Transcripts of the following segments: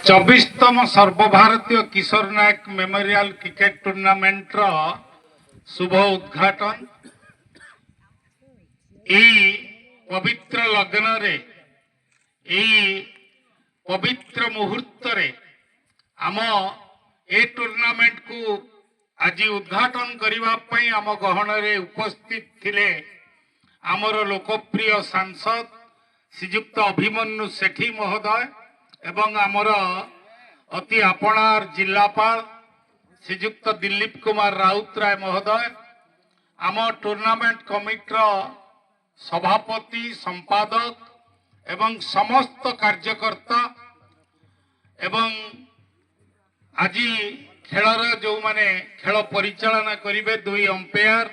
24तम सर्वभारतीय किशोर नायक memorial cricket tournament रो शुभ उद्घाटन पवित्र लग्न रे पवित्र मुहूर्त रे आम ए टूर्नामेंट को आज उद्घाटन करने आम गहन रे उपस्थित थिले आमर लोकप्रिय सांसद श्रीजुक्त अभिमन्यु सेठी महोदय एवं आमर अति आपणार जिलापाल श्रीजुक्त दिलीप कुमार राउतराय महोदय आम टूर्नामेंट कमिटीर सभापति संपादक एवं समस्त कार्यकर्ता एवं आज खेलर जो माने खेल परिचालना करिवे दुई अंपायर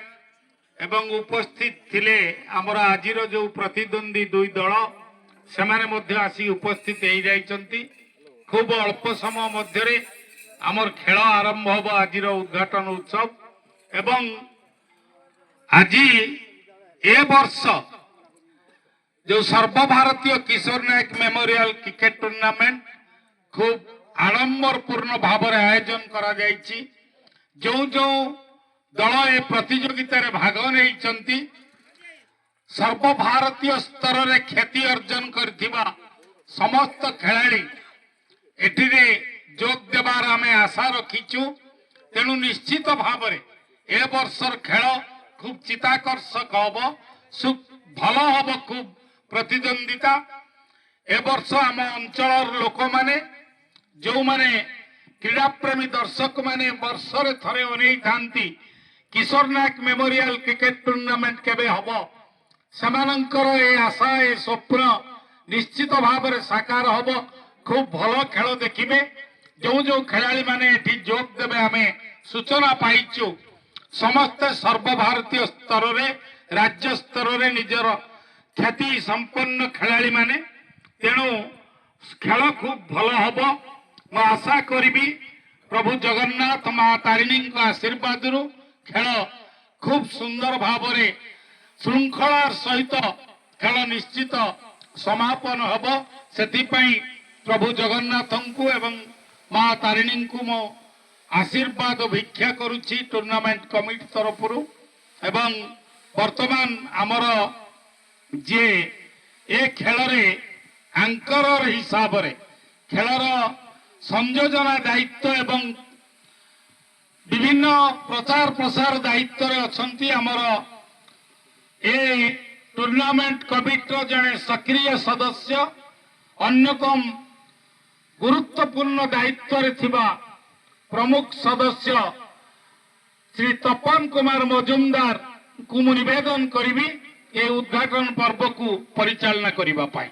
एवं उपस्थित थिले आमर आजिर जो प्रतिद्वंदी दुई दल से माने आसी उपस्थित हो जाइछंती। खूब अल्प समय मध्य आमर खेल आरंभ होब आजिर उद्घाटन उत्सव एवं आज ए वर्ष जो सर्वभारतीय किशोर नायक मेमोरियल क्रिकेट टूर्नामेंट खूब आडंबरपूर्ण भाव आयोजन करा जायछि। जो जो दल ए प्रतियोगिता रे भाग नहीं सर्वभारतीय स्तर रे ख्याति अर्जन करथिबा समस्त खेलाड़ी एटिरे जोग देबार आमे आशा रखिछु। तेणु निश्चित भाव ए वर्षर खेल खूब चिताकर्षक हब भल हब खूब प्रतिद्वंदिता। ए वर्ष आम अंचल लोक माने जो माने क्रीड़ा प्रेमी दर्शक माने वर्षरे थरे अनै थांती किशोर नायक मेमोरियल क्रिकेट टूर्नामेंट केबे हब सेमानंकर ए आशा ए स्वप्न निश्चित भाव में साकार हब। खूब भल खेल देखिबे। जो जो खिलाड़ी माने एठी जोग देबे आमे सूचना पाइछु समस्त सर्वभारतीय स्तर रे राज्य स्तर रे निजर ख्याति संपन्न खिलाड़ी माने। तेणु खेल खूब भल हब। मु आशा करी प्रभु जगन्नाथ माँ तारिणी आशीर्वाद खेल खूब सुंदर भाव में श्रृंखलार सहित खेल निश्चित समापन हब। से प्रभु जगन्नाथ को एवं माँ तारिणी को मो आशीर्वाद भिक्षा करुछि टूर्नामेंट कमिटी तरफ एवं वर्तमान आमर जे ए खेल रे एंकर हिसाब रे खेलर संयोजना दायित्व एवं विभिन्न प्रचार प्रसार दायित्व रे अछंती आमर ए टूर्नामेंट कमिटीर जड़े सक्रिय सदस्य अन्यतम गुरुत्वपूर्ण दायित्व रे थिबा प्रमुख सदस्य श्री तपन कुमार मजुमदार को निवेदन करी ए उद्घाटन पर्व को परिचालना करने।